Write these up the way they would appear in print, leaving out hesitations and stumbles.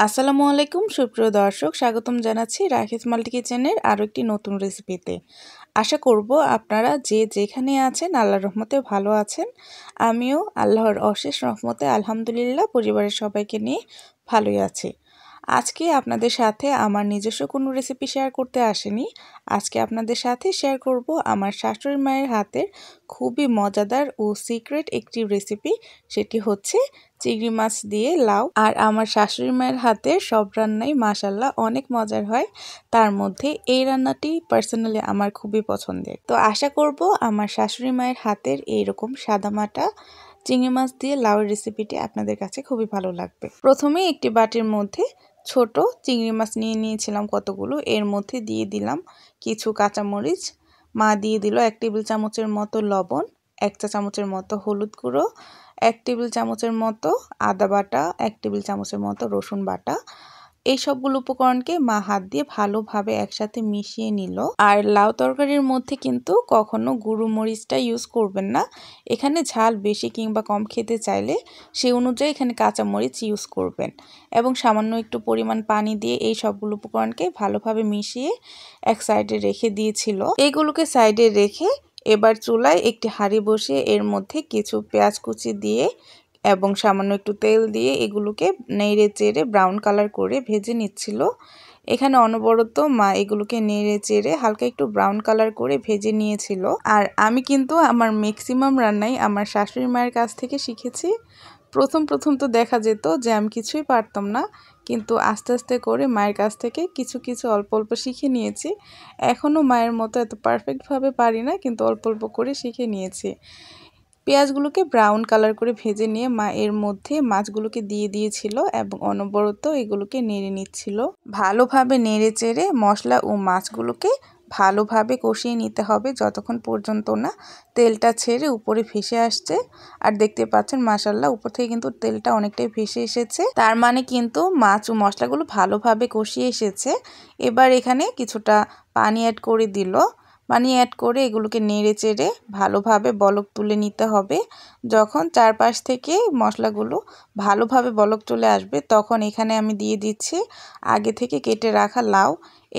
আসসালামু আলাইকুম সুপ্রিয় দর্শক, স্বাগতম জানাচ্ছি রাখিস মাল্টি কিচেনের আরও একটি নতুন রেসিপিতে। আশা করব আপনারা যে যেখানে আছেন আল্লাহর রহমতে ভালো আছেন। আমিও আল্লাহর অশেষ রহমতে আলহামদুলিল্লাহ পরিবারের সবাইকে নিয়ে ভালোই আছি। আজকে আপনাদের সাথে আমার নিজস্ব কোনো রেসিপি শেয়ার করতে আসেনি। আজকে আপনাদের সাথে শেয়ার করব আমার শাশুড়ি মায়ের হাতের খুবই মজাদার ও সিক্রেট একটি রেসিপি। সেটি হচ্ছে চিংড়ি মাছ দিয়ে লাউ। আর আমার শাশুড়ি মায়ের হাতের সব রান্নাই মাশাল্লাহ অনেক মজার হয়। তার মধ্যে এই রান্নাটি পার্সোনালি আমার খুবই পছন্দের। তো আশা করব আমার শাশুড়ি মায়ের হাতের এইরকম সাদামাটা চিংড়ি মাছ দিয়ে লাউয়ের রেসিপিটি আপনাদের কাছে খুবই ভালো লাগবে। প্রথমে একটি বাটির মধ্যে ছোট চিংড়ি মাছ নিয়ে নিয়েছিলাম কতগুলো। এর মধ্যে দিয়ে দিলাম কিছু কাঁচামরিচ, মা দিয়ে দিল 1 টেবিল চামচের মতো লবণ, 1 চা চামচের মতো হলুদ গুঁড়ো, 1 টেবিল চামচের মতো আদা বাটা, 1 টেবিল চামচের মতো রসুন বাটা। এই সবগুলো উপকরণকে মা হাত দিয়ে ভালোভাবে একসাথে মিশিয়ে নিল। আর লাউ তরকারির মধ্যে কিন্তু কখনো গুঁড়ো মরিচটা ইউজ করবেন না। এখানে ঝাল বেশি কিংবা কম খেতে চাইলে সেই অনুযায়ী এখানে কাঁচা মরিচ ইউজ করবেন এবং সামান্য একটু পরিমাণ পানি দিয়ে এই সবগুলো উপকরণকে ভালোভাবে মিশিয়ে এক সাইডে রেখে দিয়েছিল। এইগুলোকে সাইডে রেখে এবার চুলায় একটি হাঁড়ি বসিয়ে এর মধ্যে কিছু পেঁয়াজ কুচি দিয়ে এবং সামান্য একটু তেল দিয়ে এগুলোকে নেড়ে চেড়ে ব্রাউন কালার করে ভেজে নিচ্ছিল। এখানে অনবরত মা এগুলোকে নেড়ে চেড়ে হালকা একটু ব্রাউন কালার করে ভেজে নিয়েছিল। আর আমি কিন্তু আমার ম্যাক্সিমাম রান্নাই আমার শাশুড়ি মায়ের কাছ থেকে শিখেছি। প্রথম তো দেখা যেত যে আমি কিছুই পারতাম না, কিন্তু আস্তে আস্তে করে মায়ের কাছ থেকে কিছু অল্প অল্প শিখে নিয়েছি। এখনও মায়ের মতো এত পারফেক্টভাবে পারি না, কিন্তু অল্প অল্প করে শিখে নিয়েছি। পেঁয়াজগুলোকে ব্রাউন কালার করে ভেজে নিয়ে মা এর মধ্যে মাছগুলোকে দিয়ে দিয়েছিল এবং অনবরত এগুলোকে নেড়ে নিচ্ছিল। ভালোভাবে নেড়ে চেড়ে মশলা ও মাছগুলোকে ভালোভাবে কষিয়ে নিতে হবে যতক্ষণ পর্যন্ত না তেলটা ছেড়ে উপরে ভেসে আসছে। আর দেখতে পাচ্ছেন মাশাআল্লাহ উপর থেকে কিন্তু তেলটা অনেকটাই ভেসে এসেছে, তার মানে কিন্তু মাছ ও মশলাগুলো ভালোভাবে কষিয়ে এসেছে। এবার এখানে কিছুটা পানি অ্যাড করে দিল। পানি অ্যাড করে এগুলোকে নেড়ে চেড়ে ভালোভাবে বলক তুলে নিতে হবে। যখন চারপাশ থেকে মশলাগুলো ভালোভাবে বলক চলে আসবে তখন এখানে আমি দিয়ে দিচ্ছি আগে থেকে কেটে রাখা লাউ।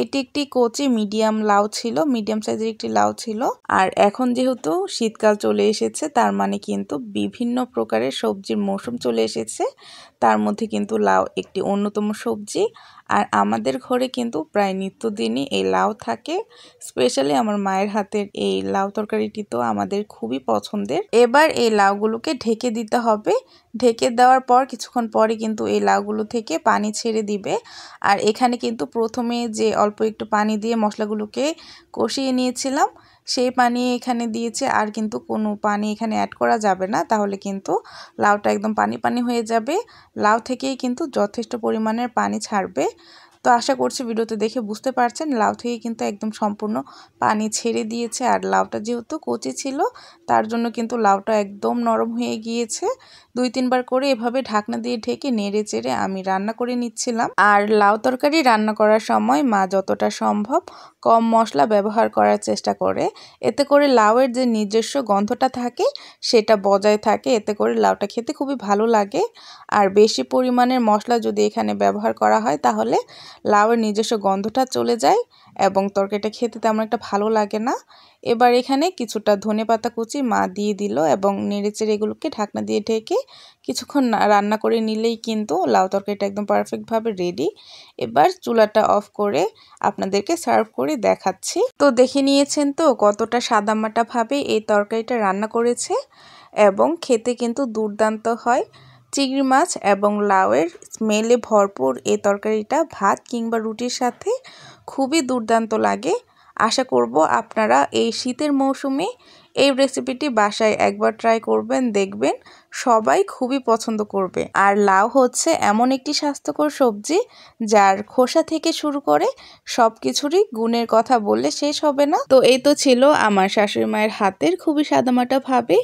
এটি একটি কচি মিডিয়াম লাউ ছিল, মিডিয়াম সাইজের একটি লাউ ছিল। আর এখন যেহেতু শীতকাল চলে এসেছে তার মানে কিন্তু বিভিন্ন প্রকারের সবজির মৌসুম চলে এসেছে, তার মধ্যে কিন্তু লাউ একটি অন্যতম সবজি। আর আমাদের ঘরে কিন্তু প্রায় নিত্যদিনই এই লাউ থাকে। স্পেশালি আমার মায়ের হাতের এই লাউ তরকারিটি তো আমাদের খুবই পছন্দের। এবার এই লাউগুলোকে ঢেকে দিতে হবে। ঢেকে দেওয়ার পর কিছুক্ষণ পরে কিন্তু এই লাউগুলো থেকে পানি ছেড়ে দিবে। আর এখানে কিন্তু প্রথমে যে অল্প একটু পানি দিয়ে মশলাগুলোকে কষিয়ে নিয়েছিলাম সেই পানি এখানে দিয়েছে। আর কিন্তু কোনো পানি এখানে অ্যাড করা যাবে না, তাহলে কিন্তু লাউটা একদম পানি হয়ে যাবে। লাউ থেকেই কিন্তু যথেষ্ট পরিমাণের পানি ছাড়বে। তো আশা করছি ভিডিওতে দেখে বুঝতে পারছেন লাউ থেকে কিন্তু একদম সম্পূর্ণ পানি ছেড়ে দিয়েছে। আর লাউটা যেহেতু কচি ছিল তার জন্য কিন্তু লাউটা একদম নরম হয়ে গিয়েছে। 2-3 বার করে এভাবে ঢাকনা দিয়ে ঢেকে নেড়ে চেড়ে আমি রান্না করে নিচ্ছিলাম। আর লাউ তরকারি রান্না করার সময় মা যতটা সম্ভব কম মশলা ব্যবহার করার চেষ্টা করে, এতে করে লাউয়ের যে নিজস্ব গন্ধটা থাকে সেটা বজায় থাকে। এতে করে লাউটা খেতে খুবই ভালো লাগে। আর বেশি পরিমাণের মশলা যদি এখানে ব্যবহার করা হয় তাহলে লাউয়ের নিজস্ব গন্ধটা চলে যায় এবং তরকারিটা খেতে তেমন একটা ভালো লাগে না। এবার এখানে কিছুটা ধনেপাতা কুচি মা দিয়ে দিল এবং নেড়েচেড়ে এগুলোকে ঢাকনা দিয়ে ঢেকে কিছুক্ষণ রান্না করে নিলেই কিন্তু লাউ তরকারিটা একদম পারফেক্টভাবে রেডি। এবার চুলাটা অফ করে আপনাদেরকে সার্ভ করে দেখাচ্ছি। তো দেখে নিয়েছেন তো কতটা সাদামাটাভাবে এই তরকারিটা রান্না করেছে এবং খেতে কিন্তু দুর্দান্ত হয়। চিংড়ি মাছ এবং লাউয়ের স্মেলে ভরপুর এই তরকারিটা ভাত কিংবা রুটির সাথে খুবই দুর্দান্ত লাগে। আশা করব আপনারা এই শীতের মৌসুমে এই রেসিপিটি বাসায় একবার ট্রাই করবেন, দেখবেন সবাই খুবই পছন্দ করবে। আর লাউ হচ্ছে এমন একটি স্বাস্থ্যকর সবজি যার খোসা থেকে শুরু করে সব কিছুরই গুণের কথা বললে শেষ হবে না। তো এই তো ছিল আমার শাশুড়ি মায়ের হাতের খুবই সাদামাটাভাবে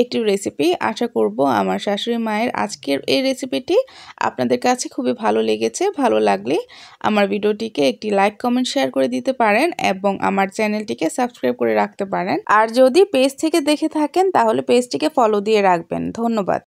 একটি রেসিপি। আশা করব আমার শাশুড়ি মায়ের আজকের এই রেসিপিটি আপনাদের কাছে খুবই ভালো লেগেছে। ভালো লাগলে আমার ভিডিওটিকে একটি লাইক কমেন্ট শেয়ার করে দিতে পারেন এবং আমার চ্যানেলটিকে সাবস্ক্রাইব করে রাখতে পারেন। আর যদি পেজ থেকে দেখে থাকেন তাহলে পেজটিকে ফলো দিয়ে রাখবেন। ধন্যবাদ।